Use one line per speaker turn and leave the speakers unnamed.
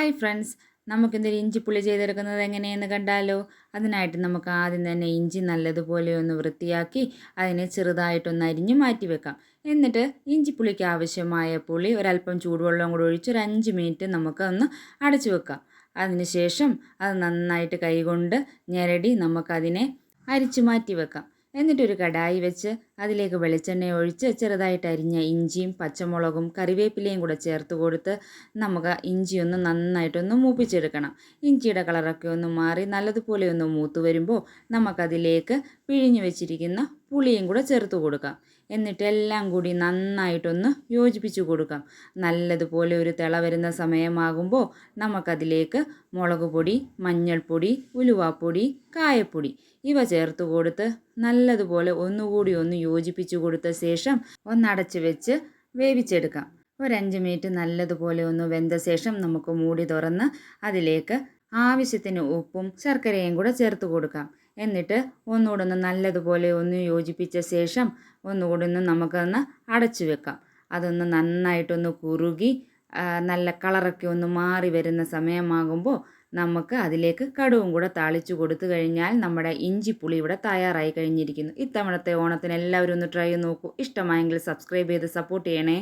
Hi friends, നമുക്കിന്നൊരു ഇഞ്ചിപ്പുളി ചെയ്തെടുക്കുന്നത് എങ്ങനെയെന്ന് കണ്ടാലോ. അതിനായിട്ട് നമുക്ക് ആദ്യം തന്നെ ഇഞ്ചി നല്ലതുപോലെ ഒന്ന് വൃത്തിയാക്കി അതിനെ ചെറുതായിട്ടൊന്ന് അരിഞ്ഞ് മാറ്റി വെക്കാം. എന്നിട്ട് ഇഞ്ചിപ്പുളിക്ക് ആവശ്യമായ പുളി ഒരല്പം ചൂടുവെള്ളം കൂടി ഒഴിച്ച് ഒരു 5 മിനിറ്റ് നമുക്കൊന്ന് അടച്ചു വെക്കാം. അതിനുശേഷം അത് നന്നായിട്ട് കൈകൊണ്ട് ഞെരടി നമുക്കതിനെ അരിച്ചു മാറ്റി വെക്കാം. എന്നിട്ടൊരു കടായി വെച്ച് അതിലേക്ക് വെളിച്ചെണ്ണ ഒഴിച്ച് ചെറുതായിട്ട് അരിഞ്ഞ ഇഞ്ചിയും പച്ചമുളകും കറിവേപ്പിലയും കൂടെ ചേർത്ത് കൊടുത്ത് നമുക്ക് ഇഞ്ചി ഒന്ന് നന്നായിട്ടൊന്ന് മൂപ്പിച്ചെടുക്കണം. ഇഞ്ചിയുടെ കളറൊക്കെ ഒന്ന് മാറി നല്ലതുപോലെ ഒന്ന് മൂത്ത് വരുമ്പോൾ നമുക്കതിലേക്ക് പിഴിഞ്ഞു വെച്ചിരിക്കുന്ന പുളിയും കൂടെ ചേർത്ത് കൊടുക്കാം. എന്നിട്ട് എല്ലാം കൂടി നന്നായിട്ടൊന്ന് യോജിപ്പിച്ച് കൊടുക്കാം. നല്ലതുപോലെ ഒരു തിള വരുന്ന സമയമാകുമ്പോൾ നമുക്കതിലേക്ക് മുളക് പൊടി, മഞ്ഞൾപ്പൊടി, ഉലുവാപ്പൊടി, കായപ്പൊടി ഇവ ചേർത്ത് കൊടുത്ത് നല്ലതുപോലെ ഒന്നുകൂടി ഒന്ന് യോജിപ്പിച്ച് കൊടുത്ത ശേഷം ഒന്നടച്ച് വെച്ച് വേവിച്ചെടുക്കാം. ഒരു 5 മിനിറ്റ് നല്ലതുപോലെ ഒന്ന് വെന്ത ശേഷം നമുക്ക് മൂടി തുറന്ന് അതിലേക്ക് ആവശ്യത്തിന് ഉപ്പും ശർക്കരയും കൂടെ ചേർത്ത് കൊടുക്കാം. എന്നിട്ട് ഒന്നുകൂടെ ഒന്ന് നല്ലതുപോലെ ഒന്ന് യോജിപ്പിച്ച ശേഷം ഒന്നുകൂടി ഒന്ന് നമുക്കൊന്ന് അടച്ചു വെക്കാം. അതൊന്ന് നന്നായിട്ടൊന്ന് കുറുകി നല്ല കളറൊക്കെ ഒന്ന് മാറി വരുന്ന സമയമാകുമ്പോൾ നമുക്ക് അതിലേക്ക് കടുവും കൂടെ താളിച്ചു കൊടുത്തു കഴിഞ്ഞാൽ നമ്മുടെ ഇഞ്ചിപ്പുളി ഇവിടെ തയ്യാറായി കഴിഞ്ഞിരിക്കുന്നു. ഇത്തവണത്തെ ഓണത്തിന് എല്ലാവരും ഒന്ന് ട്രൈ ചെയ്ത് നോക്കൂ. ഇഷ്ടമായെങ്കിൽ സബ്സ്ക്രൈബ് ചെയ്ത് സപ്പോർട്ട് ചെയ്യണേ.